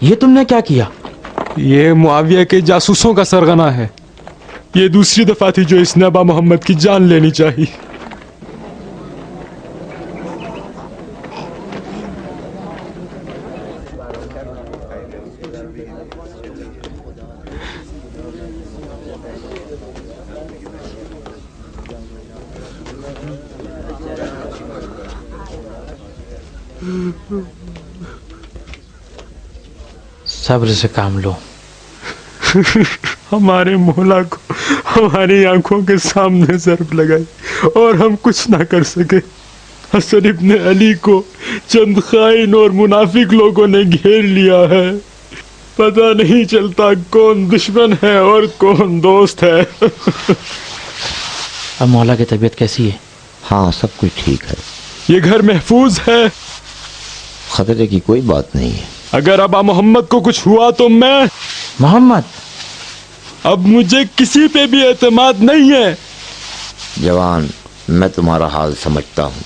یہ تم نے کیا کیا؟ یہ معاویہ کے جاسوسوں کا سرغنہ ہے. یہ دوسری دفعہ تھی جو اس نے ابا محمد کی جان لینی چاہی. صبر سے کام لو. ہمارے مولا کو ہماری آنکھوں کے سامنے ضرب لگائی اور ہم کچھ نہ کر سکے. حسن ابن علی کو چند خائن اور منافق لوگوں نے گھیر لیا ہے. پتہ نہیں چلتا کون دشمن ہے اور کون دوست ہے. اب مولا کی طبیعت کیسی ہے؟ ہاں سب کچھ ٹھیک ہے. یہ گھر محفوظ ہے. خطرے کی کوئی بات نہیں ہے. اگر ابا محمد کو کچھ ہوا تو میں محمد، اب مجھے کسی پہ بھی اعتماد نہیں ہے. جوان، میں تمہارا حال سمجھتا ہوں.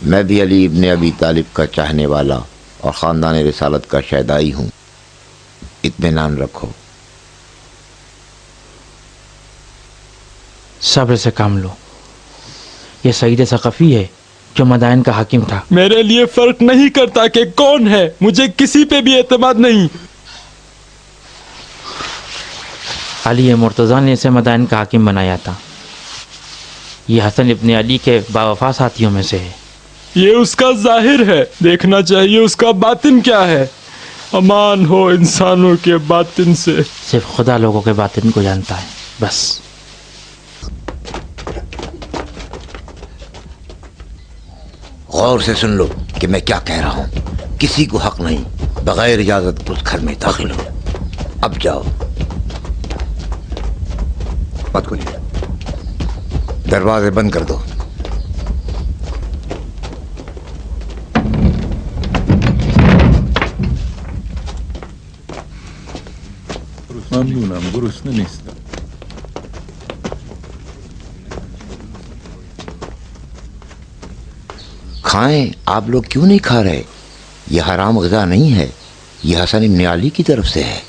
میں بھی علی ابن ابی طالب کا چاہنے والا اور خاندان رسالت کا شیدائی ہوں. اطمینان رکھو. صبر سے کام لو. یہ سعید ثقفی ہے جو مدائن کا حاکم تھا. میرے لیے فرق نہیں کرتا کہ کون ہے، مجھے کسی پہ بھی اعتماد نہیں. علی مرتضیٰ نے اسے مدائن کا حاکم بنایا تھا. یہ حسن ابن علی کے باوفا ساتھیوں میں سے ہے. یہ اس کا ظاہر ہے، دیکھنا چاہیے اس کا باطن کیا ہے. امان ہو انسانوں کے باطن سے. صرف خدا لوگوں کے باطن کو جانتا ہے، بس. غور سے سن لو کہ میں کیا کہہ رہا ہوں. کسی کو حق نہیں بغیر اجازت اس گھر میں داخل ہو. اب جاؤ. مت کھولیے، دروازے بند کر دو. ممنونم، گرسنه نیستم. کھائیں. آپ لوگ کیوں نہیں کھا رہے؟ یہ حرام غذا نہیں ہے، یہ حسن ابن علی کی طرف سے ہے.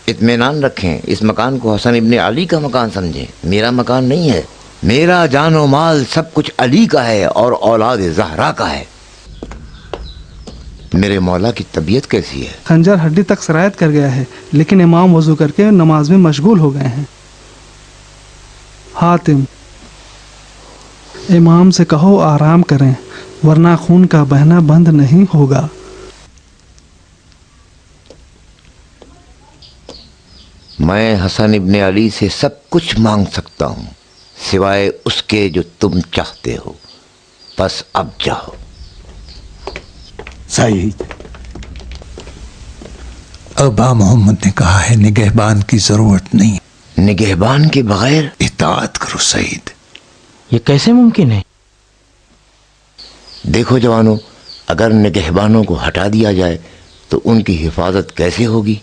اطمینان رکھیں. اس مکان کو حسن ابن علی کا مکان سمجھیں، میرا مکان نہیں ہے. میرا جان و مال سب کچھ علی کا ہے اور اولاد زہرا کا ہے. میرے مولا کی طبیعت کیسی ہے؟ خنجر ہڈی تک سرایت کر گیا ہے، لیکن امام وضو کر کے نماز میں مشغول ہو گئے ہیں. حاتم، امام سے کہو آرام کریں، ورنہ خون کا بہنا بند نہیں ہوگا. میں حسن ابن علی سے سب کچھ مانگ سکتا ہوں سوائے اس کے جو تم چاہتے ہو. بس اب جاؤ. سعید، ابا محمد نے کہا ہے نگہبان کی ضرورت نہیں. نگہبان کے بغیر اطاعت کرو سعید. یہ کیسے ممکن ہے؟ دیکھو جوانوں، اگر نگہبانوں کو ہٹا دیا جائے تو ان کی حفاظت کیسے ہوگی؟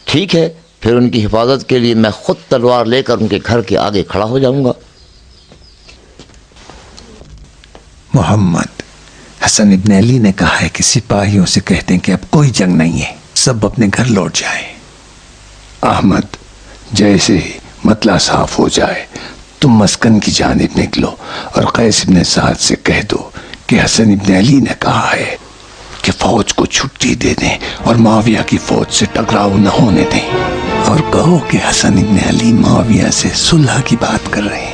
ٹھیک ہے، پھر ان کی حفاظت کے لیے میں خود تلوار لے کر ان کے گھر کے آگے کھڑا ہو جاؤں گا. محمد، حسن ابن علی نے کہا ہے کہ سپاہیوں سے کہتے ہیں کہ اب کوئی جنگ نہیں ہے، سب اپنے گھر لوٹ جائیں. احمد، جیسے ہی مطلع صاف ہو جائے تم مسکن کی جانب نکلو اور قیس ابن سعد سے کہہ دو کہ حسن ابن علی نے کہا ہے کہ فوج کو چھٹی دے دیں اور معاویہ کی فوج سے ٹکراؤ نہ ہونے دیں، اور کہو کہ حسن ابن علی معاویہ سے صلح کی بات کر رہے ہیں.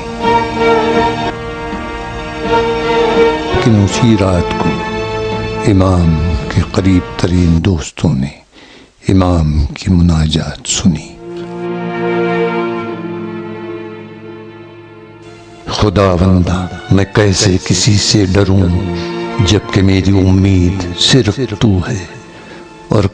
لیکن اسی رات کو امام کے قریب ترین دوستوں نے امام کی مناجات سنی. خدا بندہ، میں کیسے کسی سے ڈروں جبکہ میری امید صرف تو ہے. اور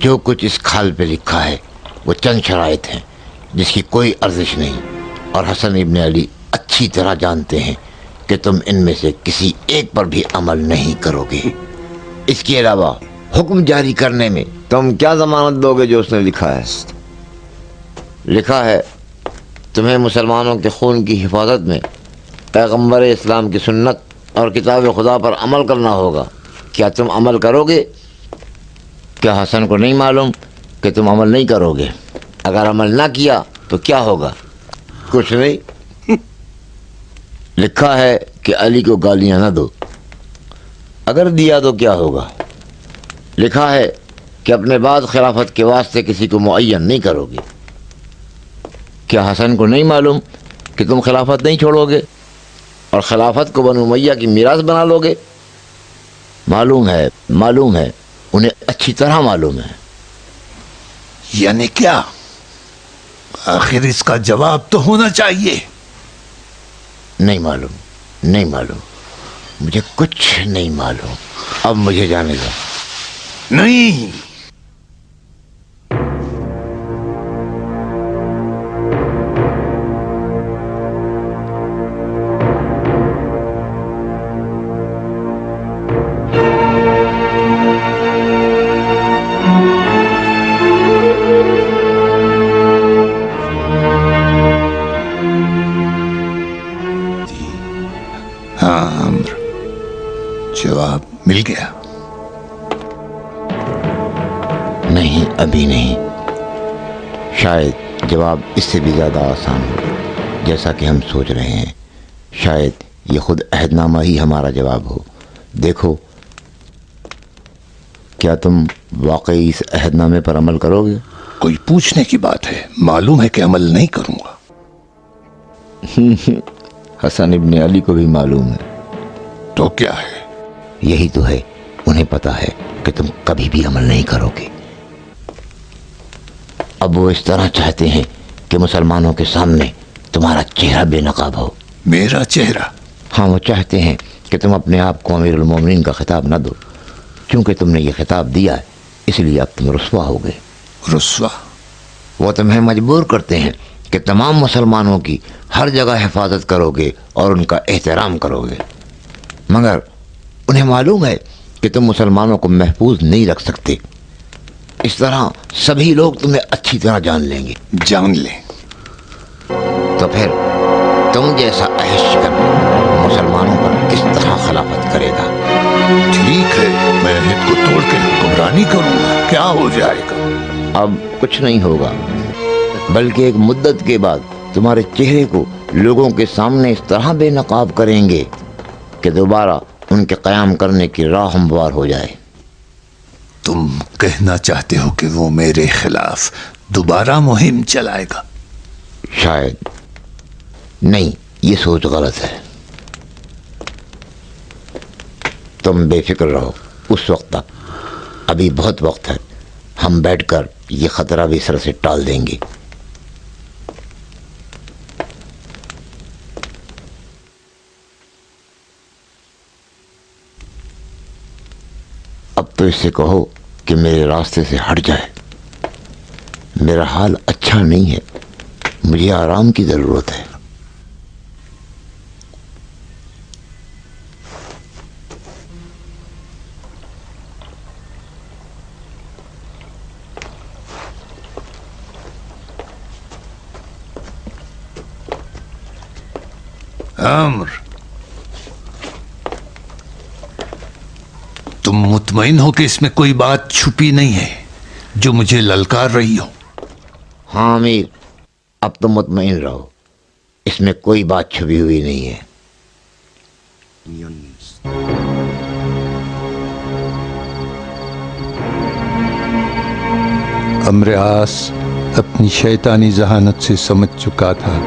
جو کچھ اس کھال پہ لکھا ہے وہ چند شرائط ہیں جس کی کوئی ارزش نہیں، اور حسن ابن علی اچھی طرح جانتے ہیں کہ تم ان میں سے کسی ایک پر بھی عمل نہیں کرو گے۔ اس کے علاوہ حکم جاری کرنے میں تم کیا ضمانت دو گے جو اس نے لکھا ہے؟ لکھا ہے تمہیں مسلمانوں کے خون کی حفاظت میں پیغمبر اسلام کی سنت اور کتاب خدا پر عمل کرنا ہوگا۔ کیا تم عمل کرو گے؟ کیا حسن کو نہیں معلوم کہ تم عمل نہیں کرو گے؟ اگر عمل نہ کیا تو کیا ہوگا؟ کچھ نہیں۔ لکھا ہے کہ علی کو گالیاں نہ دو، اگر دیا تو کیا ہوگا؟ لکھا ہے کہ اپنے بعد خلافت کے واسطے کسی کو معین نہیں کرو گے۔ کیا حسن کو نہیں معلوم کہ تم خلافت نہیں چھوڑو گے اور خلافت کو بنو امیہ کی میراث بنا لو گے؟ معلوم ہے، انہیں اچھی طرح معلوم ہے۔ یعنی کیا؟ آخر اس کا جواب تو ہونا چاہیے۔ نہیں معلوم، مجھے کچھ نہیں معلوم۔ اب مجھے جانے دو۔ نہیں، ہاں عمر، جواب مل گیا؟ نہیں، ابھی نہیں۔ شاید جواب اس سے بھی زیادہ آسان ہو جیسا کہ ہم سوچ رہے ہیں۔ شاید یہ خود عہد نامہ ہی ہمارا جواب ہو۔ دیکھو، کیا تم واقعی اس عہد نامے پر عمل کرو گے؟ کوئی پوچھنے کی بات ہے؟ معلوم ہے کہ عمل نہیں کروں گا۔ حسن ابن علی کو بھی معلوم ہے۔ تو کیا ہے؟ یہی تو ہے، انہیں پتا ہے کہ تم کبھی بھی عمل نہیں کرو گے۔ اب وہ اس طرح چاہتے ہیں کہ مسلمانوں کے سامنے تمہارا چہرہ بے نقاب ہو۔ میرا چہرہ؟ ہاں، وہ چاہتے ہیں کہ تم اپنے آپ کو امیر المومنین کا خطاب نہ دو۔ چونکہ تم نے یہ خطاب دیا ہے اس لیے اب تم رسوا ہو گئے۔ رسوا؟ وہ تمہیں مجبور کرتے ہیں کہ تمام مسلمانوں کی ہر جگہ حفاظت کرو گے اور ان کا احترام کرو گے، مگر انہیں معلوم ہے کہ تم مسلمانوں کو محفوظ نہیں رکھ سکتے۔ اس طرح سبھی لوگ تمہیں اچھی طرح جان لیں گے۔ جان لیں تو پھر تم جیسا عہش کر مسلمانوں پر کس طرح خلافت کرے گا؟ ٹھیک ہے، میں عہد کو توڑ کے حکمرانی کروں گا، کیا ہو جائے گا؟ اب کچھ نہیں ہوگا، بلکہ ایک مدت کے بعد تمہارے چہرے کو لوگوں کے سامنے اس طرح بے نقاب کریں گے کہ دوبارہ ان کے قیام کرنے کی راہ ہموار ہو جائے۔ تم کہنا چاہتے ہو کہ وہ میرے خلاف دوبارہ مہم چلائے گا؟ شاید نہیں، یہ سوچ غلط ہے۔ تم بے فکر رہو، اس وقت تک ابھی بہت وقت ہے، ہم بیٹھ کر یہ خطرہ بھی سر سے ٹال دیں گے۔ اب تو اس سے کہو کہ میرے راستے سے ہٹ جائے۔ میرا حال اچھا نہیں ہے، مجھے آرام کی ضرورت ہے۔ عمر، تم مطمئن ہو کہ اس میں کوئی بات چھپی نہیں ہے جو مجھے للکار رہی ہو؟ ہاں امیر، اب تم مطمئن رہو، اس میں کوئی بات چھپی ہوئی نہیں ہے۔ عمرو عاص اپنی شیطانی ذہانت سے سمجھ چکا تھا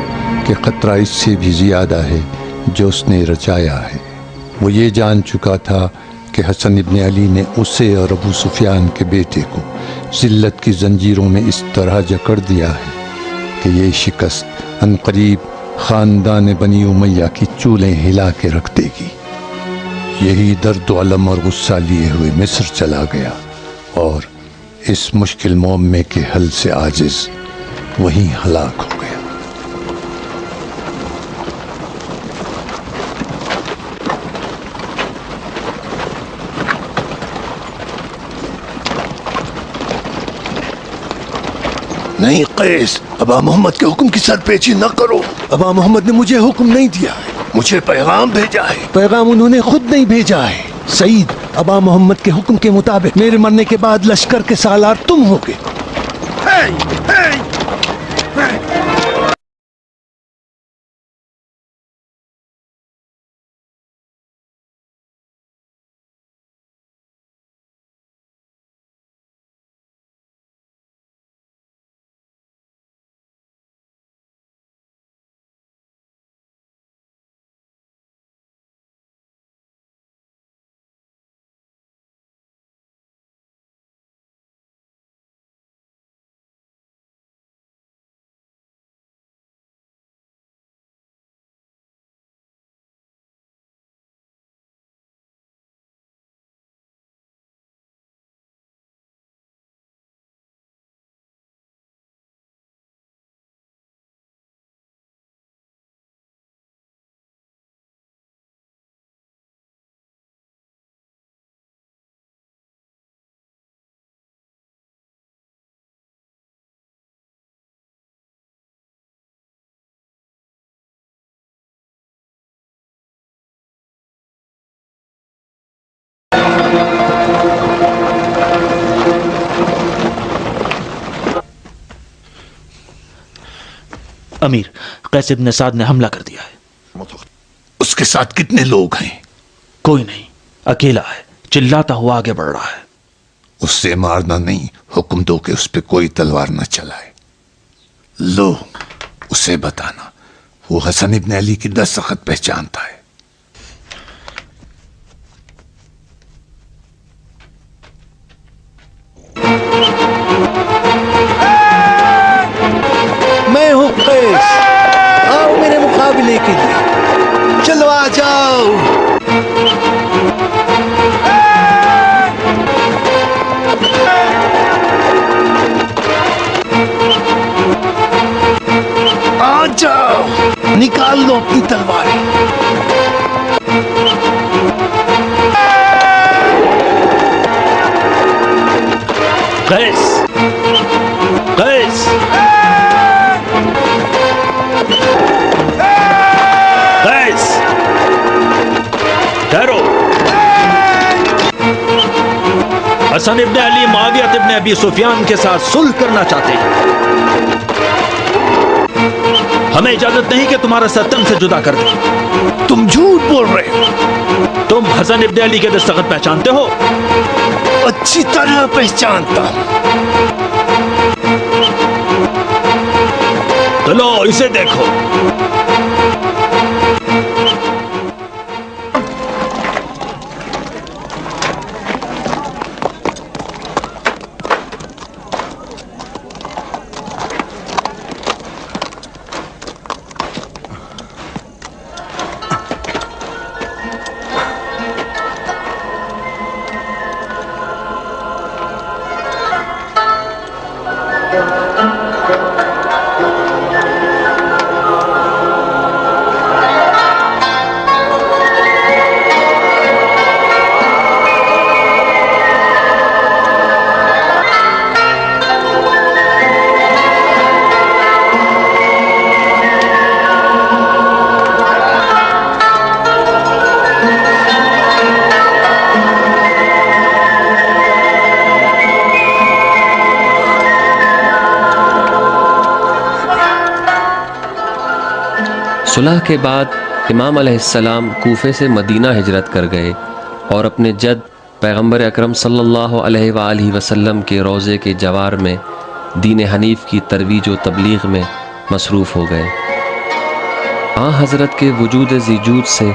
کہ خطرہ اس سے بھی زیادہ ہے جو اس نے رچایا ہے۔ وہ یہ جان چکا تھا کہ حسن ابن علی نے اسے اور ابو سفیان کے بیٹے کو ذلت کی زنجیروں میں اس طرح جکڑ دیا ہے کہ یہ شکست عنقریب خاندان بنی امیہ کی چولیں ہلا کے رکھ دے گی۔ یہی درد و علم اور غصہ لیے ہوئے مصر چلا گیا اور اس مشکل معمے کے حل سے عاجز وہیں ہلاک ہو گیا۔ نہیں قیس، ابا محمد کے حکم کی سر پیچی نہ کرو۔ ابا محمد نے مجھے حکم نہیں دیا ہے، مجھے پیغام بھیجا ہے۔ پیغام انہوں نے خود نہیں بھیجا ہے۔ سعید، ابا محمد کے حکم کے مطابق میرے مرنے کے بعد لشکر کے سالار تم ہوگے۔ امیر، قیس ابن سعد نے حملہ کر دیا ہے۔ اس کے ساتھ کتنے لوگ ہیں؟ کوئی نہیں، اکیلا ہے، چلاتا ہوا آگے بڑھ رہا ہے۔ اس سے مارنا نہیں، حکم دو کہ اس پہ کوئی تلوار نہ چلائے۔ لو، اسے بتانا وہ حسن ابن علی کی دستخط پہچانتا ہے۔ میں ہوں قیس، آؤ میرے مقابلے کے لیے، چلو آ جاؤ۔ آ جاؤ، نکال لو اپنی تلواریں۔ قیس، قیس، قیس، ٹھہرو۔ حسن ابن علی معاویہ ابن ابی سفیان کے ساتھ صلح کرنا چاہتے ہیں۔ ہمیں اجازت نہیں کہ تمہارا سر تن سے جدا کر دیں۔ تم جھوٹ بول رہے ہو۔ تم حسن ابن علی کے دستخط پہچانتے ہو؟ اچھی طرح پہچانتا ہوں۔ چلو اسے دیکھو۔ صلح کے بعد امام علیہ السلام کوفے سے مدینہ ہجرت کر گئے اور اپنے جد پیغمبر اکرم صلی اللہ علیہ وآلہ وسلم کے روضے کے جوار میں دین حنیف کی ترویج و تبلیغ میں مصروف ہو گئے۔ حضرت کے وجود ذیجود سے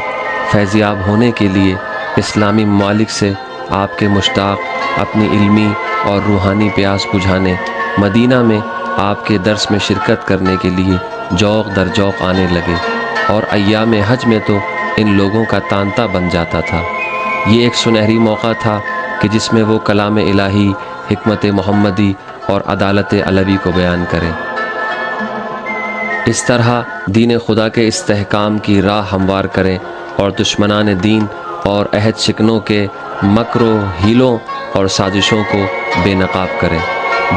فیضیاب ہونے کے لیے اسلامی ممالک سے آپ کے مشتاق اپنی علمی اور روحانی پیاس بجھانے مدینہ میں آپ کے درس میں شرکت کرنے کے لیے جوق در جوق آنے لگے، اور ایام حج میں تو ان لوگوں کا تانتا بن جاتا تھا۔ یہ ایک سنہری موقع تھا کہ جس میں وہ کلام الہی حکمت محمدی اور عدالت علوی کو بیان کریں۔ اس طرح دین خدا کے استحکام کی راہ ہموار کریں اور دشمنان دین اور عہد شکنوں کے مکر و ہیلوں اور سازشوں کو بے نقاب کریں۔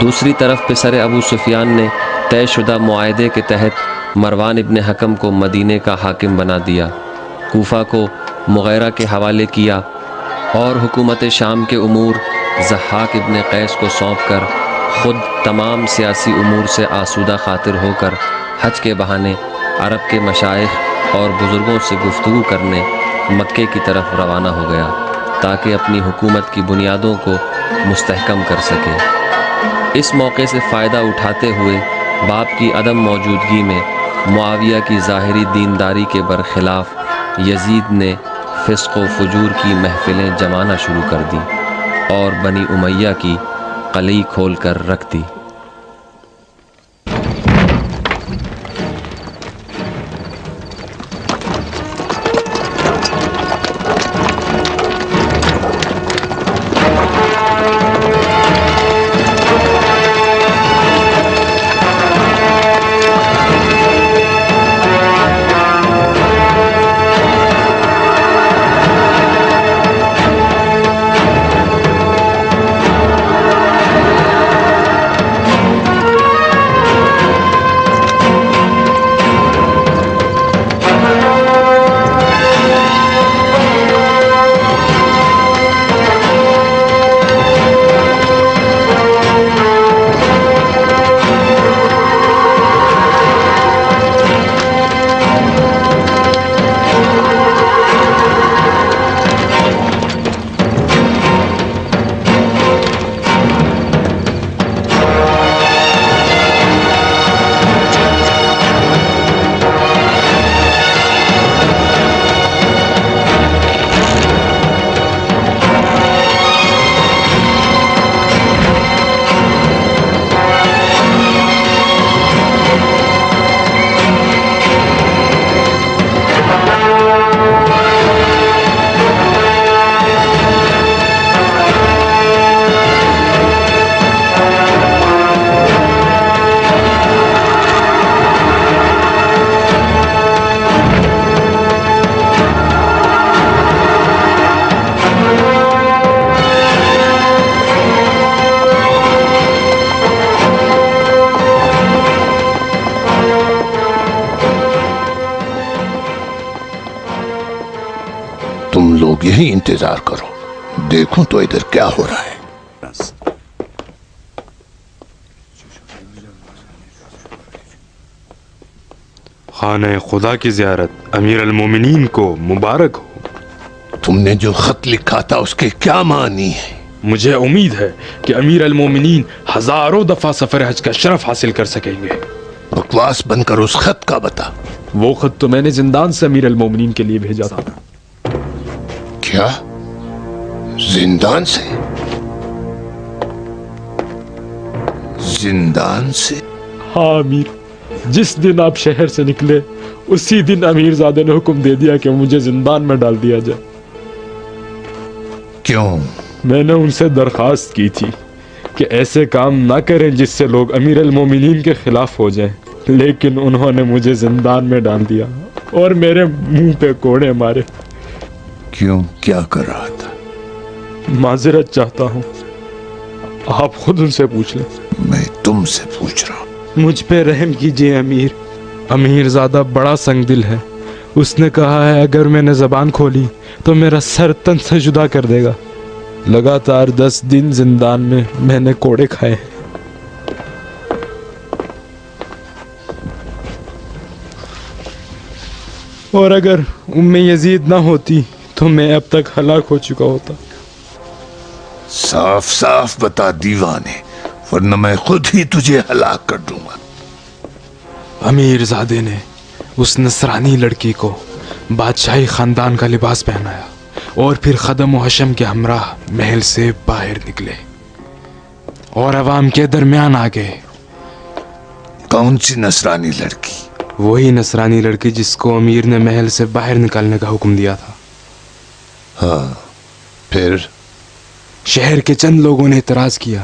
دوسری طرف پسر ابو سفیان نے طے شدہ معاہدے کے تحت مروان ابن حکم کو مدینے کا حاکم بنا دیا، کوفہ کو مغیرہ کے حوالے کیا اور حکومت شام کے امور ضحاک ابن قیس کو سونپ کر خود تمام سیاسی امور سے آسودہ خاطر ہو کر حج کے بہانے عرب کے مشائخ اور بزرگوں سے گفتگو کرنے مکے کی طرف روانہ ہو گیا تاکہ اپنی حکومت کی بنیادوں کو مستحکم کر سکے۔ اس موقع سے فائدہ اٹھاتے ہوئے باپ کی عدم موجودگی میں معاویہ کی ظاہری دینداری کے برخلاف یزید نے فسق و فجور کی محفلیں جمانا شروع کر دیں اور بنی امیہ کی قلعی کھول کر رکھ دی۔ تم لوگ یہی انتظار کرو، دیکھوں تو ادھر کیا ہو رہا ہے۔ خانہ خدا کی زیارت امیر المومنین کو مبارک ہو۔ تم نے جو خط لکھا تھا اس کے کیا معنی ہے؟ مجھے امید ہے کہ امیر المومنین ہزاروں دفعہ سفر حج کا شرف حاصل کر سکیں گے۔ بکواس بن کر اس خط کا بتا۔ وہ خط تو میں نے زندان سے امیر المومنین کے لیے بھیجا تھا۔ کیا؟ زندان سے؟ زندان سے؟ ہاں امیر، جس دن آپ شہر سے نکلے اسی دن امیر زادے نے حکم دے دیا کہ مجھے زندان میں ڈال دیا جائے۔ کیوں؟ میں نے ان سے درخواست کی تھی کہ ایسے کام نہ کریں جس سے لوگ امیر المومنین کے خلاف ہو جائیں، لیکن انہوں نے مجھے زندان میں ڈال دیا اور میرے منہ پہ کوڑے مارے۔ کیوں؟ کیا کر رہا تھا؟ معذرت چاہتا ہوں، آپ خود ان سے پوچھ لیں۔ میں تم سے پوچھ رہا ہوں۔ مجھ پہ رحم کیجیے امیر۔ امیر زادہ بڑا سنگ دل ہے، اس نے کہا ہے اگر میں نے زبان کھولی تو میرا سر تن سے جدا کر دے گا۔ لگاتار 10 دن زندان میں نے کوڑے کھائے ہیں۔ اور اگر ام یزید نہ ہوتی تو میں اب تک ہلاک ہو چکا ہوتا۔ صاف صاف بتا دیوانے، ورنہ میں خود ہی تجھے ہلاک کر دوں گا۔ امیر زادے نے اس نصرانی لڑکی کو بادشاہی خاندان کا لباس پہنایا اور پھر خدم و حشم کے ہمراہ محل سے باہر نکلے اور عوام کے درمیان آ گئے۔ کون سی نصرانی لڑکی؟ وہی نصرانی لڑکی جس کو امیر نے محل سے باہر نکالنے کا حکم دیا تھا۔ ہاں، پھر؟ شہر کے چند لوگوں نے اعتراض کیا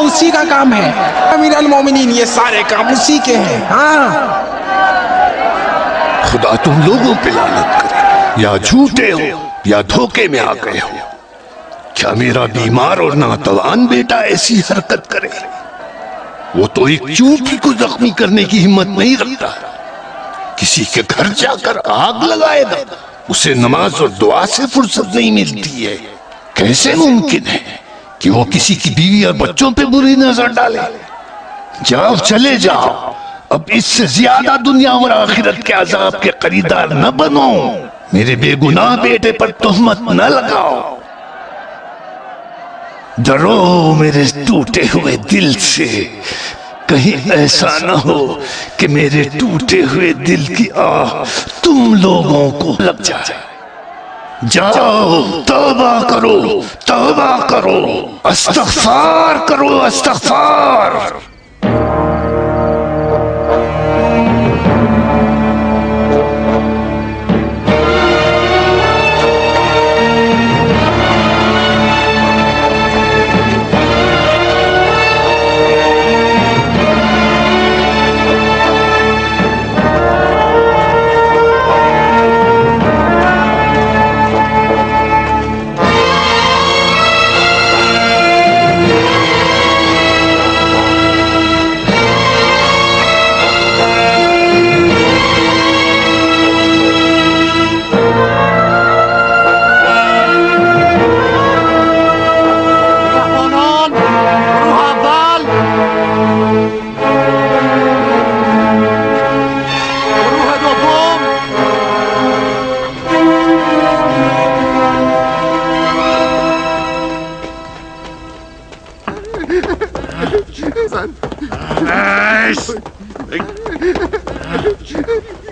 اسی کا کام ہے امیر المومنین، یہ سارے کام اسی کے ہیں. ہاں خدا تم لوگوں پہ لعنت کرے، یا جھوٹے ہو یا دھوکے میں آ گئے ہو. کیا میرا بیمار اور ناتوان بیٹا ایسی حرکت کرے؟ وہ تو ایک چونٹی کو زخمی کرنے کی ہمت نہیں رکھتا، کسی کے گھر جا کر آگ لگائے گا. اسے نماز اور دعا سے فرصت نہیں ملتی ہے. کیسے ممکن ہے کہ وہ کسی کی بیوی اور بچوں پہ بری نظر ڈالے؟ جاؤ، چلے جاؤ، اب اس سے زیادہ دنیا اور آخرت کے عذاب کے خریدار نہ بنو. میرے بے گناہ بیٹے پر تہمت نہ لگاؤ. ڈرو میرے ٹوٹے ہوئے دل سے، کہیں ایسا نہ ہو کہ میرے ٹوٹے ہوئے دل کی آہ تم لوگوں کو لگ جائے. جاؤ، توبہ کرو، توبہ کرو، استغفار کرو، استغفار.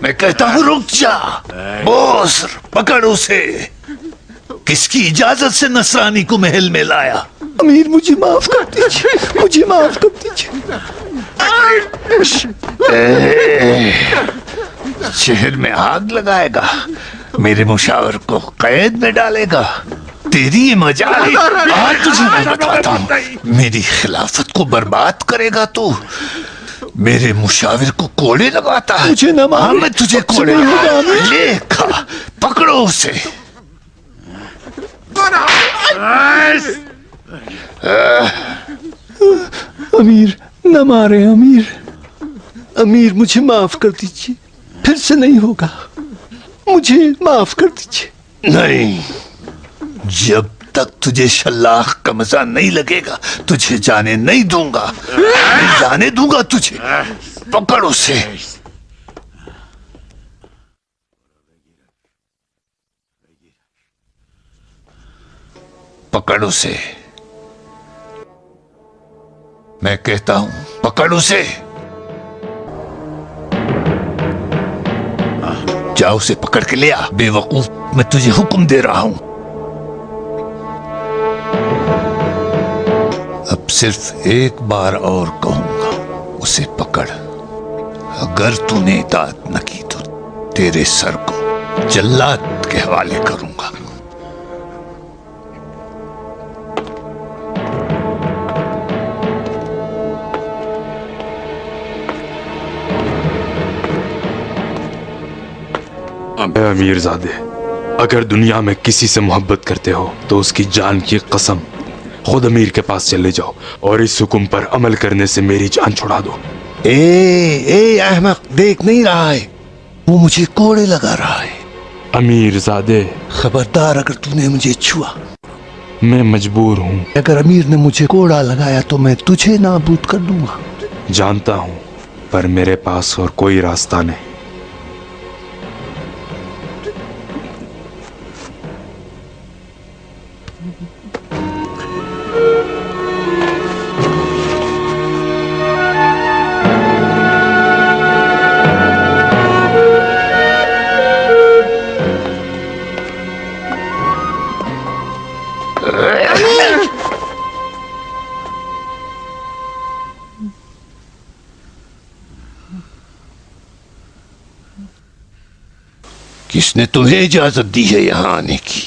میں کہتا ہوں رک جا. بوس، پکڑ اسے. کس کی اجازت سے نصرانی کو محل میں لایا؟ امیر مجھے معاف کر دیجیے، مجھے معاف کر دیجیے. شہر میں آگ لگائے گا، میرے مشاور کو قید میں ڈالے گا. تیری یہ مجال ہے. آج تجھے میں بتاتا ہوں، میری خلافت کو برباد کرے گا تو. میرے مشاور کو کوڑے لگاتا ہے. مجھے نہ مارے. ہاں، میں تجھے کوڑے لے کھا. پکڑو اسے. امیر نہ مارے. امیر، امیر مجھے معاف کر دیجیے، پھر سے نہیں ہوگا. مجھے معاف کر دیجیے. نہیں، جب تک تجھے شلاخ کا مزہ نہیں لگے گا تجھے جانے نہیں دوں گا. نہیں جانے دوں گا تجھے. پکڑ اسے. پکڑ اسے. میں کہتا ہوں پکڑ اسے. جا اسے پکڑ کے لے آ. بے وقوف، میں تجھے حکم دے رہا ہوں. اب صرف ایک بار اور کہوں گا، اسے پکڑ. اگر تو نے اطاعت نہ کی تو تیرے سر کو جلاد کے حوالے کروں گا. اے امیر زادے، اگر دنیا میں کسی سے محبت کرتے ہو تو اس کی جان کی قسم خود امیر کے پاس چلے جاؤ اور اس حکم پر عمل کرنے سے میری جان چھڑا دو. اے احمق، دیکھ نہیں رہا ہے؟ وہ مجھے کوڑے لگا رہا ہے. امیر زادے، خبردار اگر تو نے مجھے چھوا. میں مجبور ہوں. اگر امیر نے مجھے کوڑا لگایا تو میں تجھے نابود کر دوں گا. جانتا ہوں، پر میرے پاس اور کوئی راستہ نہیں. کس نے تمہیں اجازت دی ہے یہاں آنے کی؟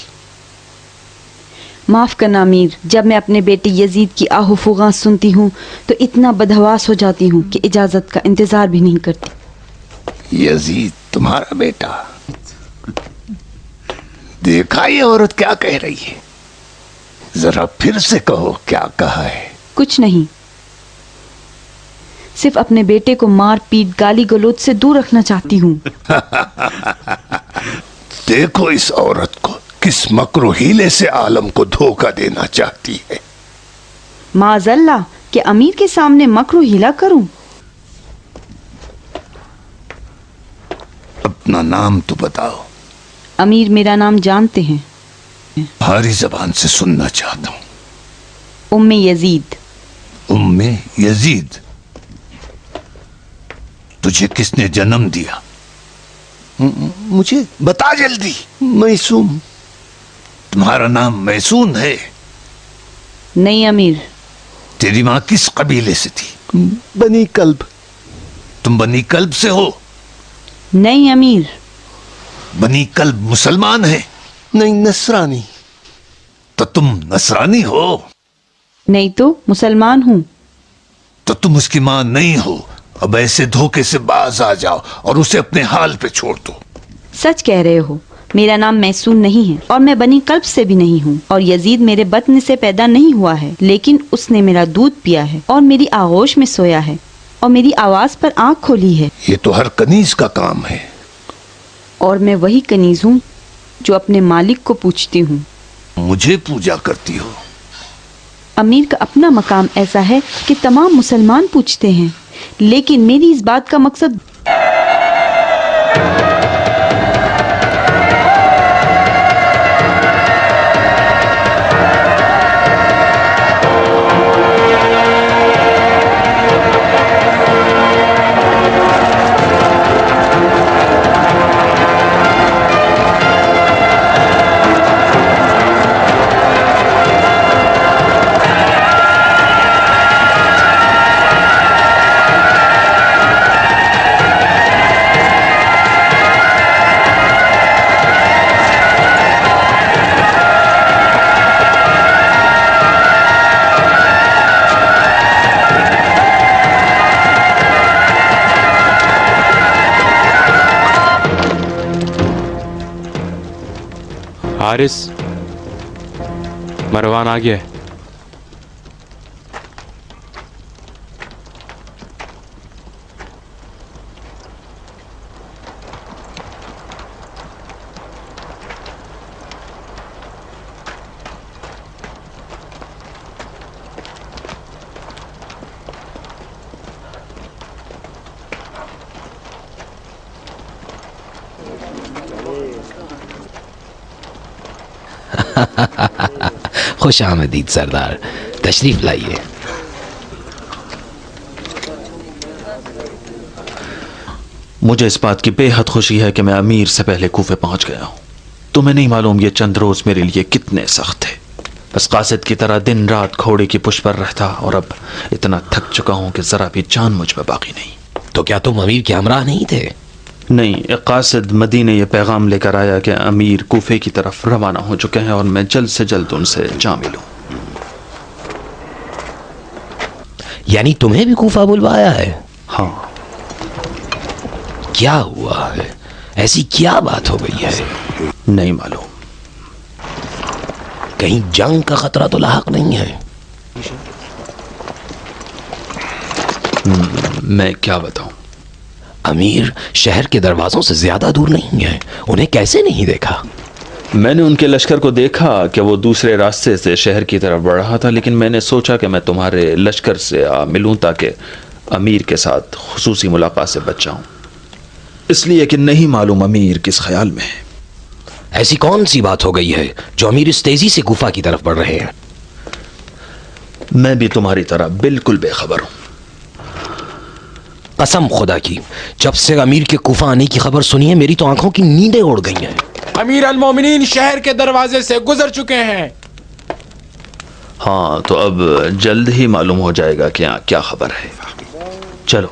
معاف کرنا امیر، جب میں اپنے بیٹے یزید کی آہ و فغاں سنتی ہوں تو اتنا بدحواس ہو جاتی ہوں کہ اجازت کا انتظار بھی نہیں کرتی۔ یزید تمہارا بیٹا؟ دیکھا یہ عورت کیا کہہ رہی ہے؟ ذرا پھر سے کہو کیا کہا ہے۔ کچھ نہیں، صرف اپنے بیٹے کو مار پیٹ گالی گلوچ سے دور رکھنا چاہتی ہوں۔ دیکھو اس عورت کو، کس مکر و حیلے سے عالم کو دھوکہ دینا چاہتی ہے۔ معاذ اللہ کہ امیر کے سامنے مکر و حیلہ کروں۔ اپنا نام تو بتاؤ۔ امیر میرا نام جانتے ہیں؟ بھاری زبان سے سننا چاہتا ہوں۔ ام یزید۔ ام یزید؟ تجھے کس نے جنم دیا؟ مجھے بتا جلدی۔ میسوم۔ تمہارا نام میسون ہے؟ نہیں امیر۔ تیری ماں کس قبیلے سے تھی؟ بنی کلب۔ تم بنی کلب سے ہو؟ نہیں امیر۔ بنی کلب مسلمان ہے؟ نہیں، نصرانی۔ تو تم نصرانی ہو؟ نہیں تو مسلمان ہوں۔ تو تم اس کی ماں نہیں ہو۔ اب ایسے دھوکے سے باز آ جاؤ اور اسے اپنے حال پہ چھوڑ دو۔ سچ کہہ رہے ہو، میرا نام میسون نہیں ہے اور میں بنی کلب سے بھی نہیں ہوں، اور یزید میرے بطن سے پیدا نہیں ہوا ہے، لیکن اس نے میرا دودھ پیا ہے اور میری آغوش میں سویا ہے اور میری آواز پر آنکھ کھولی ہے۔ یہ تو ہر کنیز کا کام ہے۔ اور میں وہی کنیز ہوں جو اپنے مالک کو پوچھتی ہوں۔ مجھے پوجا کرتی ہو؟ امیر کا اپنا مقام ایسا ہے کہ تمام مسلمان پوچھتے ہیں، لیکن میری اس بات کا مقصد حارث، مروان آ گیا ہے۔ خوش آمدید سردار، تشریف لائیے۔ مجھے اس بات کی بے حد خوشی ہے کہ میں امیر سے پہلے کوفے پہنچ گیا ہوں۔ تمہیں نہیں معلوم یہ چند روز میرے لیے کتنے سخت تھے۔ بس قاصد کی طرح دن رات گھوڑے کی پشت پر رہتا، اور اب اتنا تھک چکا ہوں کہ ذرا بھی جان مجھ میں باقی نہیں۔ تو کیا تم امیر کے ہمراہ نہیں تھے؟ نہیں، ایک قاصد مدینے یہ پیغام لے کر آیا کہ امیر کوفے کی طرف روانہ ہو چکے ہیں اور میں جلد سے جلد ان سے جا ملوں۔ یعنی تمہیں بھی کوفہ بلوایا ہے؟ ہاں۔ کیا ہوا ہے؟ ایسی کیا بات ہو گئی ہے؟ نہیں معلوم۔ کہیں جنگ کا خطرہ تو لاحق نہیں ہے؟ میں کیا بتاؤں؟ امیر شہر کے دروازوں سے زیادہ دور نہیں ہے، انہیں کیسے نہیں دیکھا؟ میں نے ان کے لشکر کو دیکھا کہ وہ دوسرے راستے سے شہر کی طرف بڑھ رہا تھا، لیکن میں نے سوچا کہ میں تمہارے لشکر سے آ ملوں تاکہ امیر کے ساتھ خصوصی ملاقات سے بچ جاؤں، اس لیے کہ نہیں معلوم امیر کس خیال میں ہے۔ ایسی کون سی بات ہو گئی ہے جو امیر اس تیزی سے کوفہ کی طرف بڑھ رہے ہیں؟ میں بھی تمہاری طرح بالکل بے خبر ہوں۔ قسم خدا کی، جب سے امیر کے کوفہ آنے کی خبر سنی ہے میری تو آنکھوں کی نیندیں اڑ گئی ہیں۔ امیر المومنین شہر کے دروازے سے گزر چکے ہیں۔ ہاں، تو اب جلد ہی معلوم ہو جائے گا کہ کیا خبر ہے۔ چلو۔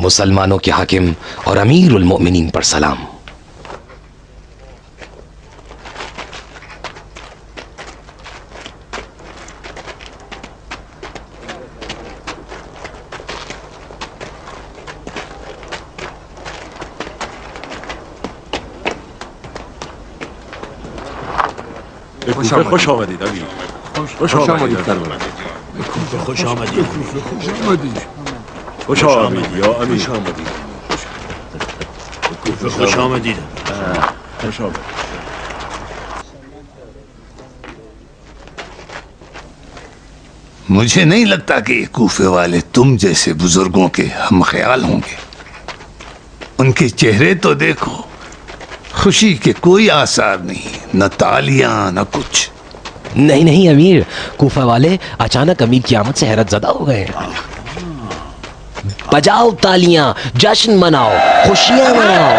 مسلمانوں کے حاکم اور امیر المؤمنین پر سلام۔ خوش آمدید امیر. خوش آمدید. خوش آمدید. خوش آمدید یا امیر. خوش آمدید. خوش آمدید. مجھے نہیں لگتا کہ یہ کوفے والے تم جیسے بزرگوں کے ہم خیال ہوں گے۔ ان کے چہرے تو دیکھو، خوشی کے کوئی آثار نہیں، نہ تالیاں نہ کچھ۔ نہیں نہیں امیر، کوفہ والے اچانک امیر کی آمد سے حیرت زدہ ہو گئے ہیں۔ بجاؤ تالیاں، جشن مناؤ، خوشیاں مناؤ۔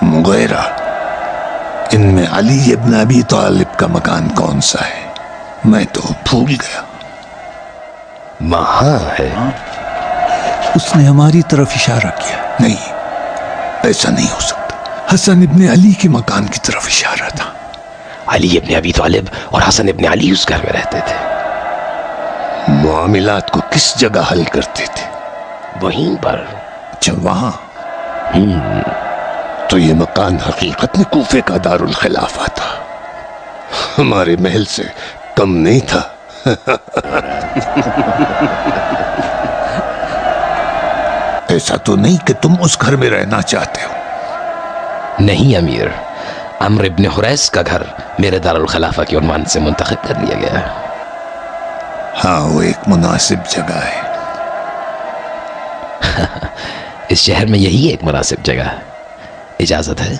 مغیرہ، ان میں علی ابن ابی طالب کا مکان کون سا ہے؟ میں تو بھول گیا۔ وہاں ہے۔ اس نے ہماری طرف اشارہ کیا۔ نہیں، ایسا نہیں ہو سکتا۔ حسن ابن علی کے مکان کی طرف اشارہ تھا۔ علی ابن ابی طالب اور حسن ابن علی اس گھر میں رہتے تھے۔ معاملات کو کس جگہ حل کرتے تھے؟ وہیں پر۔ اچھا، وہاں۔ تو یہ مکان حقیقت میں کوفے کا دارالخلافہ تھا، ہمارے محل سے کم نہیں تھا۔ ایسا تو نہیں کہ تم اس گھر میں رہنا چاہتے ہو؟ نہیں امیر، عمرو ابن حریث کا گھر میرے دارالخلافہ کے عنوان سے منتخب کر لیا گیا ہے۔ ہاں، وہ ایک مناسب جگہ ہے۔ اس شہر میں یہی ایک مناسب جگہ ہے۔ اجازت ہے؟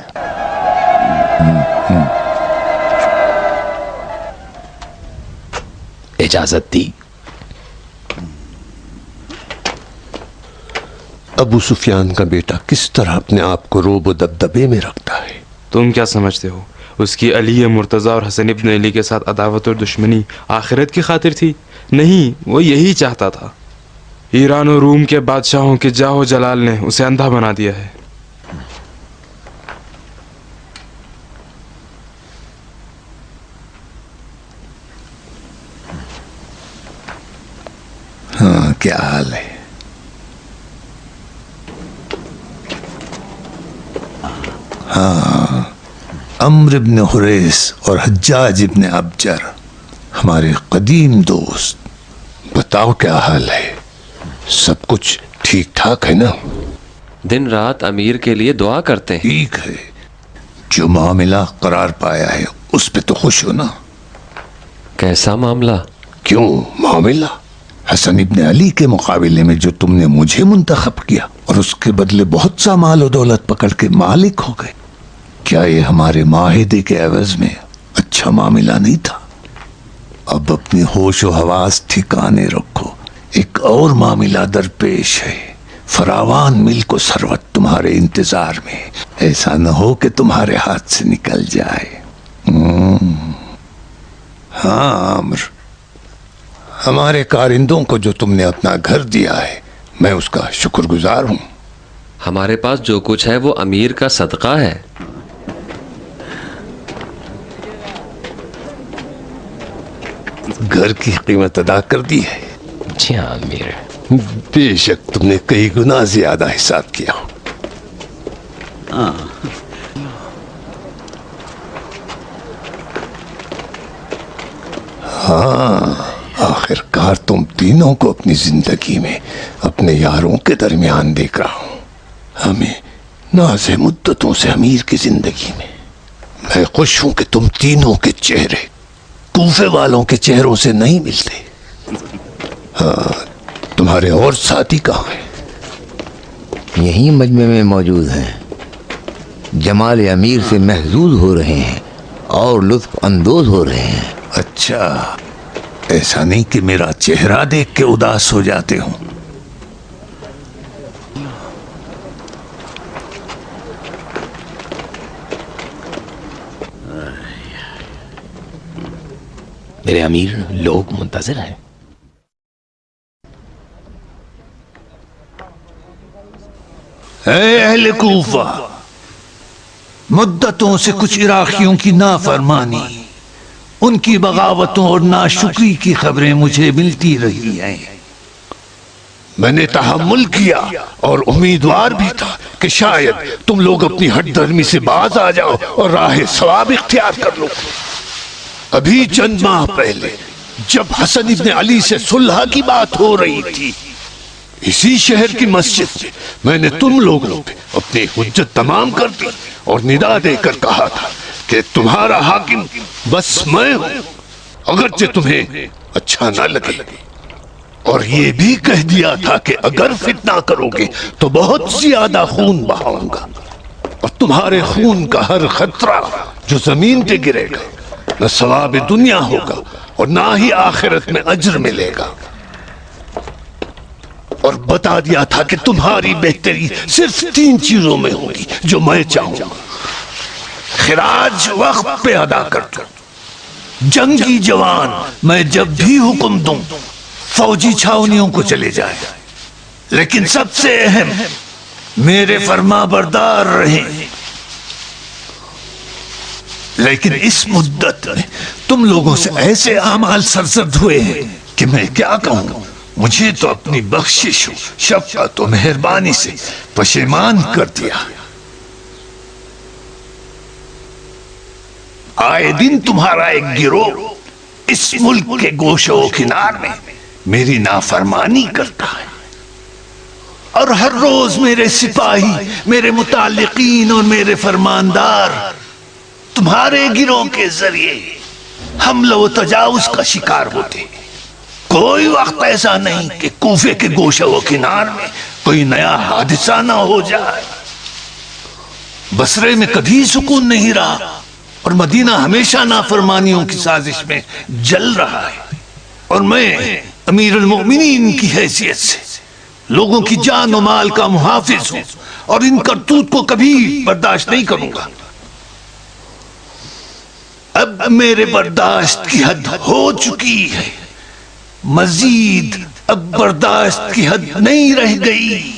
اجازت دی۔ ابو سفیان کا بیٹا کس طرح اپنے آپ کو روب و دبدبے میں رکھتا ہے؟ تم کیا سمجھتے ہو اس کی علی مرتضی اور حسن ابن علی کے ساتھ عداوت اور دشمنی آخرت کی خاطر تھی؟ نہیں، وہ یہی چاہتا تھا۔ ایران و روم کے بادشاہوں کے جاہ و جلال نے اسے اندھا بنا دیا ہے۔ ہاں، کیا حال ہے؟ ہاں، عمرو ابن حریث اور حجاج ابن ابجر ہمارے قدیم دوست، بتاؤ کیا حال ہے؟ سب کچھ ٹھیک ٹھاک ہے نا؟ دن رات امیر کے لیے دعا کرتے ہیں۔ ٹھیک ہے، جو معاملہ قرار پایا ہے اس پہ تو خوش ہو نا؟ کیسا معاملہ؟ کیوں معاملہ؟ حسن ابن علی کے مقابلے میں جو تم نے مجھے منتخب کیا اور اس کے بدلے بہت سا مال و دولت پکڑ کے مالک ہو گئے، کیا یہ ہمارے معاہدے کے عوض میں اچھا معاملہ نہیں تھا؟ اب اپنی ہوش و حواس ٹھکانے رکھو، ایک اور معاملہ درپیش ہے۔ فراوان ملک و ثروت تمہارے انتظار میں، ایسا نہ ہو کہ تمہارے ہاتھ سے نکل جائے۔ ہاں عمر، ہمارے کارندوں کو جو تم نے اپنا گھر دیا ہے، میں اس کا شکر گزار ہوں۔ ہمارے پاس جو کچھ ہے وہ امیر کا صدقہ ہے۔ گھر کی قیمت ادا کر دی ہے؟ جی ہاں امیر۔ بے شک تم نے کئی گنا زیادہ حساب کیا ہو۔ ہاں، آخر کار تم تینوں کو اپنی زندگی میں اپنے یاروں کے درمیان دیکھ رہا ہوں۔ ہمیں ناز مدتوں سے امیر کی زندگی میں میں خوش ہوں کہ تم تینوں کے چہرے کوفے والوں کے چہروں سے نہیں ملتے۔ ہاں، تمہارے اور ساتھی کہاں ہیں؟ یہی مجمع میں موجود ہیں، جمال امیر سے محظوظ ہو رہے ہیں۔ اور لطف اندوز ہو رہے ہیں۔ اچھا، ایسا نہیں کہ میرا چہرہ دیکھ کے اداس ہو جاتے ہوں۔ میرے امیر، لوگ منتظر ہیں۔ اے اہل کوفہ، مدتوں سے کچھ عراقیوں کی نافرمانی، ان کی بغاوتوں اور ناشکری کی خبریں مجھے ملتی رہی ہیں۔ میں نے تحمل کیا اور امیدوار بھی تھا کہ شاید تم لوگ اپنی ہٹ درمی سے باز آ جاؤ اور راہ ثواب اختیار کر لو۔ ابھی چند ماہ پہلے جب حسن ابن علی سے صلح کی بات ہو رہی تھی، اسی شہر کی مسجد سے میں نے تم لوگوں پہ اپنی حجت تمام کر دی اور ندا دے کر کہا تھا کہ تمہارا حاکم بس میں ہوں، اگرچہ تمہیں اچھا نہ لگے، اور یہ بھی کہہ دیا تھا کہ اگر فتنہ کرو گے تو بہت زیادہ خون بہاؤں گا، اور تمہارے خون کا ہر خطرہ جو زمین پہ گرے گا نہ ثواب دنیا ہوگا اور نہ ہی آخرت میں اجر ملے گا، اور بتا دیا تھا کہ تمہاری بہتری صرف 3 چیزوں میں ہوگی جو میں چاہوں گا: خراج وقت پہ ادا کر دو، جنگی جوان میں جب بھی حکم دوں فوجی چھاونیوں کو چلے جائیں، لیکن سب سے اہم میرے فرما بردار رہیں۔ لیکن اس مدت میں تم لوگوں سے ایسے اعمال سرزد ہوئے ہیں کہ میں کیا کہوں، مجھے تو اپنی بخشش و شفقت و مہربانی سے پشیمان کر دیا۔ آئے دن تمہارا ایک گروہ اس ملک کے گوشے و کنار میں میری نافرمانی کرتا ہے، اور ہر روز میرے سپاہی، میرے متعلقین اور میرے فرماندار تمہارے گروہ کے ذریعے حملہ و تجاوز کا شکار ہوتے۔ کوئی وقت ایسا نہیں کہ کوفے کے گوشے و کنار میں کوئی نیا حادثہ نہ ہو جائے۔ بصرے میں کبھی سکون نہیں رہا، اور مدینہ ہمیشہ نافرمانیوں کی سازش میں جل رہا ہے، اور میں امیر المؤمنین کی حیثیت سے لوگوں کی جان و مال کا محافظ ہوں، اور ان کرتوت کو کبھی برداشت نہیں کروں گا۔ اب میرے برداشت کی حد ہو چکی ہے، مزید اب برداشت کی حد نہیں رہ گئی۔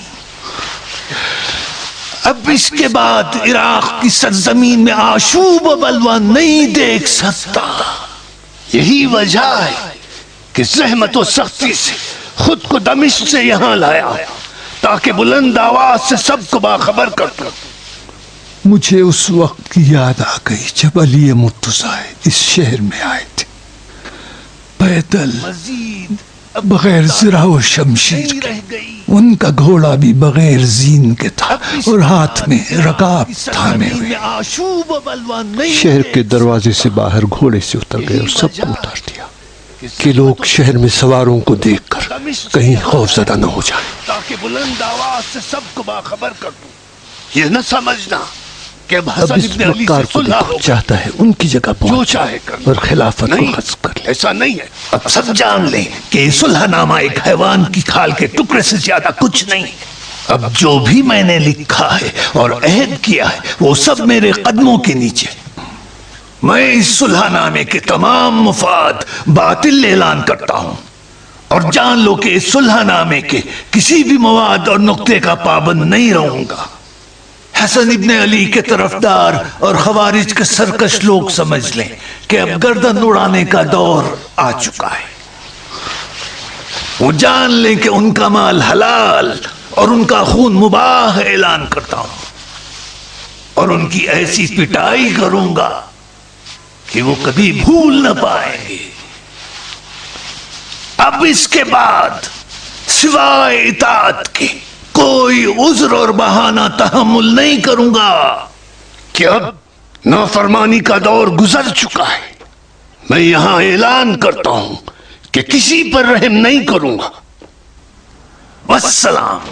اب اس کے بعد عراق کی سرزمین میں آشوب و بلوہ نہیں دیکھ سکتا۔ یہی وجہ ہے کہ زحمت و سختی سے خود کو دمشق سے یہاں لایا تاکہ بلند آواز سے سب کو باخبر کر دوں۔ مجھے اس وقت کی یاد آ گئی جب علی مرتضیٰ اس شہر میں آئے تھے، پیدل، بغیر زرہ و شمشیر کے۔ ان کا گھوڑا بھی بغیر زین کے تھا اور ہاتھ میں رکاب تھامے ہوئے۔ شہر کے دروازے سے باہر گھوڑے سے اتر گئے اور سب کو اتار دیا کہ لوگ شہر میں سواروں کو دیکھ کر کہیں خوف زدہ نہ ہو جائیں۔ تاکہ بلند آواز سے سب کو باخبر کر دوں۔ یہ نہ سمجھنا کہ اب اب حسن اس ابن علی سے مکار کو صلح دیکھو، ہو چاہتا ہے ان کی جگہ جو پہنچ چاہے جائے کر لے۔ اور خلافت کو نہیں، حذف کر لے۔ ایسا نہیں ہے۔ اب سب جان لیں کہ صلح نامہ ایک حیوان کی کھال کے ٹکڑے سے زیادہ کچھ نہیں۔ اب جو بھی میں نے لکھا ہے اور عہد کیا ہے وہ سب میرے قدموں کے نیچے۔ میں اس صلح نامے کے تمام مفاد باطل اعلان کرتا ہوں، اور جان لو کہ اس صلح نامے کے کسی بھی مواد اور نقطے کا پابند نہیں رہوں گا۔ حسن ابن علی کے طرفدار اور خوارج کے سرکش لوگ سمجھ لیں کہ اب گردن اڑانے کا دور آ چکا ہے۔ وہ جان لیں کہ ان کا مال حلال اور ان کا خون مباح اعلان کرتا ہوں، اور ان کی ایسی پٹائی کروں گا کہ وہ کبھی بھول نہ پائیں گے۔ اب اس کے بعد سوائے اطاعت کے کوئی عذر اور بہانہ تحمل نہیں کروں گا کہ اب نافرمانی کا دور گزر چکا ہے۔ میں یہاں اعلان کرتا ہوں کہ کسی پر رحم نہیں کروں گا۔ والسلام۔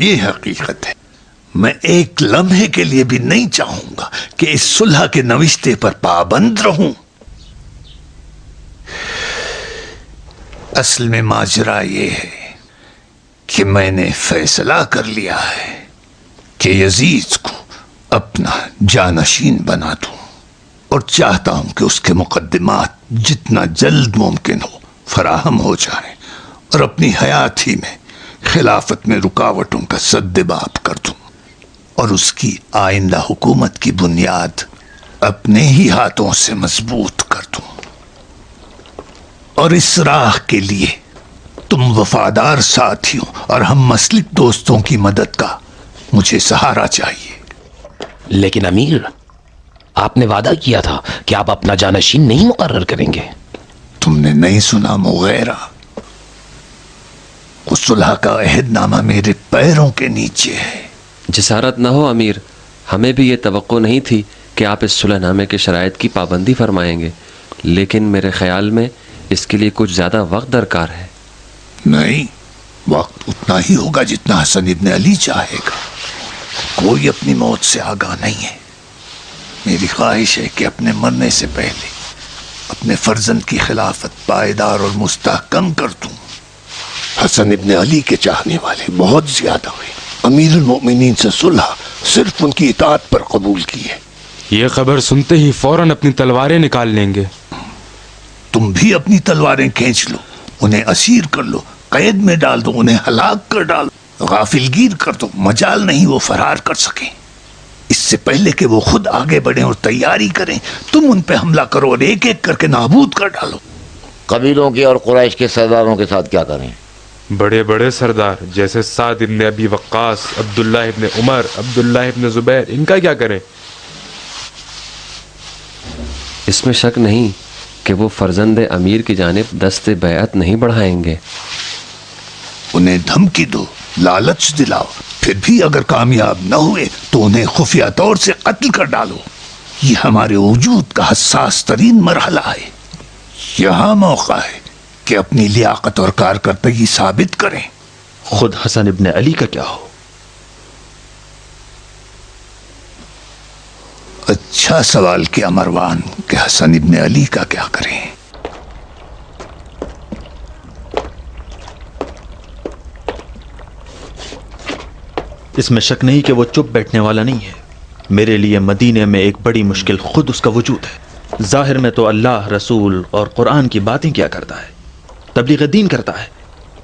یہ حقیقت ہے، میں ایک لمحے کے لیے بھی نہیں چاہوں گا کہ اس صلح کے نوشتے پر پابند رہوں۔ اصل میں ماجرا یہ ہے کہ میں نے فیصلہ کر لیا ہے کہ یزید کو اپنا جانشین بنا دوں، اور چاہتا ہوں کہ اس کے مقدمات جتنا جلد ممکن ہو فراہم ہو جائیں، اور اپنی حیات ہی میں خلافت میں رکاوٹوں کا سدباب کر دوں، اور اس کی آئندہ حکومت کی بنیاد اپنے ہی ہاتھوں سے مضبوط کر دوں۔ اور اس راہ کے لیے تم وفادار ساتھیوں اور ہم مسلک دوستوں کی مدد کا مجھے سہارا چاہیے۔ لیکن امیر، آپ نے وعدہ کیا تھا کہ آپ اپنا جانشین نہیں مقرر کریں گے۔ تم نے نہیں سنا مغیرہ؟ اس صلح کا عہد نامہ میرے پیروں کے نیچے ہے۔ جسارت نہ ہو امیر، ہمیں بھی یہ توقع نہیں تھی کہ آپ اس صلح نامے کے شرائط کی پابندی فرمائیں گے، لیکن میرے خیال میں اس کے لیے کچھ زیادہ وقت درکار ہے۔ نہیں، وقت اتنا ہی ہوگا جتنا حسن ابن علی چاہے گا۔ کوئی اپنی موت سے آگاہ نہیں ہے۔ میری خواہش ہے کہ اپنے مرنے سے پہلے اپنے فرزند کی خلافت پائیدار اور مستحکم کر دوں۔ حسن ابن علی کے چاہنے والے بہت زیادہ ہوئے، امیر المؤمنین سے صلح صرف ان کی اطاعت پر قبول کی ہے۔ یہ خبر سنتے ہی فوراً اپنی تلواریں نکال لیں گے۔ تم بھی اپنی تلواریں کھینچ لو، انہیں اسیر کر لو، قید میں ڈال دو، انہیں ہلاک کر ڈالو، غافل گیر کر دو، مجال نہیں وہ فرار کر سکیں۔ اس سے پہلے کہ وہ خود آگے بڑھیں اور تیاری کریں، تم ان پہ حملہ کرو اور ایک ایک کر کے نابود کر ڈالو۔ قبیلوں کے اور قریش کے سرداروں کے ساتھ کیا کریں؟ بڑے بڑے سردار جیسے سعد ابن ابی وقاص، عبداللہ ابن عمر، عبداللہ ابن زبیر، ان کا کیا کریں؟ اس میں شک نہیں کہ وہ فرزند امیر کی جانب دست بیعت نہیں بڑھائیں گے۔ انہیں دھمکی دو، لالچ دلاؤ، پھر بھی اگر کامیاب نہ ہوئے تو انہیں خفیہ طور سے قتل کر ڈالو۔ یہ ہمارے وجود کا حساس ترین مرحلہ ہے۔ یہاں موقع ہے کہ اپنی لیاقت اور کارکردگی ثابت کریں۔ خود حسن ابن علی کا کیا ہو؟ اچھا سوال کیا مروان کہ حسن ابن علی کا کیا کریں۔ اس میں شک نہیں کہ وہ چپ بیٹھنے والا نہیں ہے۔ میرے لیے مدینے میں ایک بڑی مشکل خود اس کا وجود ہے۔ ظاہر میں تو اللہ، رسول اور قرآن کی باتیں کیا کرتا ہے، تبلیغ دین کرتا ہے،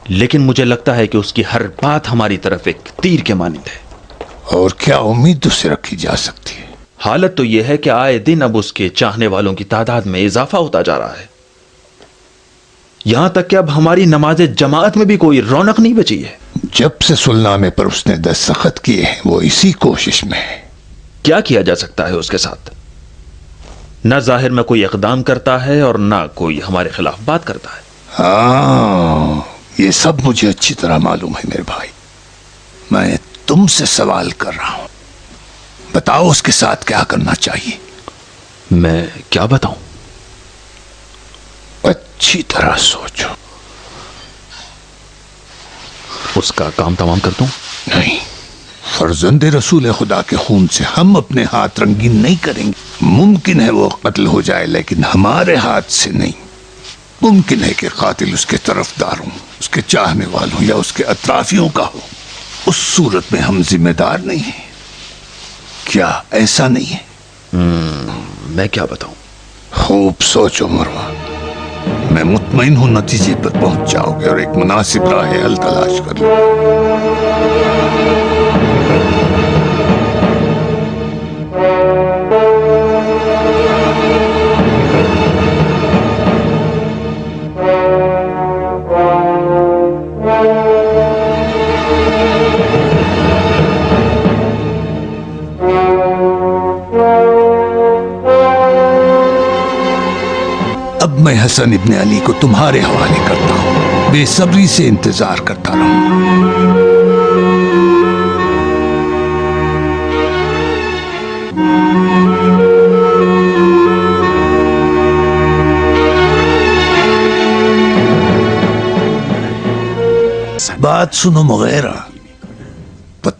لیکن مجھے لگتا ہے کہ اس کی ہر بات ہماری طرف ایک تیر کے مانند ہے۔ اور کیا امید اس سے رکھی جا سکتی ہے؟ حالت تو یہ ہے کہ آئے دن اب اس کے چاہنے والوں کی تعداد میں اضافہ ہوتا جا رہا ہے، یہاں تک کہ اب ہماری نماز جماعت میں بھی کوئی رونق نہیں بچی ہے۔ جب سے سلنامے پر اس نے دستخط کیے ہیں وہ اسی کوشش میں ہے۔ کیا کیا جا سکتا ہے اس کے ساتھ؟ نہ ظاہر میں کوئی اقدام کرتا ہے اور نہ کوئی ہمارے خلاف بات کرتا ہے۔ ہاں، یہ سب مجھے اچھی طرح معلوم ہے میرے بھائی۔ میں تم سے سوال کر رہا ہوں، بتاؤ اس کے ساتھ کیا کرنا چاہیے؟ میں کیا بتاؤں؟ اچھی طرح سوچو۔ اس کا کام تمام کر دوں؟ نہیں، فرزند رسول خدا کے خون سے ہم اپنے ہاتھ رنگین نہیں کریں گے۔ ممکن ہے وہ قتل ہو جائے لیکن ہمارے ہاتھ سے نہیں۔ ممکن ہے کہ قاتل اس کے طرفداروں، اس کے چاہنے والوں یا اس کے اطرافیوں کا ہو۔ اس صورت میں ہم ذمہ دار نہیں ہیں۔ کیا ایسا نہیں ہے؟ میں کیا بتاؤں؟ خوب سوچو مروان، میں مطمئن ہوں نتیجے پر پہنچ جاؤ گے اور ایک مناسب راہ حل تلاش کر لو۔ اب میں حسن ابن علی کو تمہارے حوالے کرتا ہوں، بے صبری سے انتظار کرتا رہوں گا۔ بات سنو مغیرہ،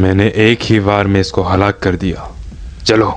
میں نے ایک ہی وار میں اس کو ہلاک کر دیا. چلو.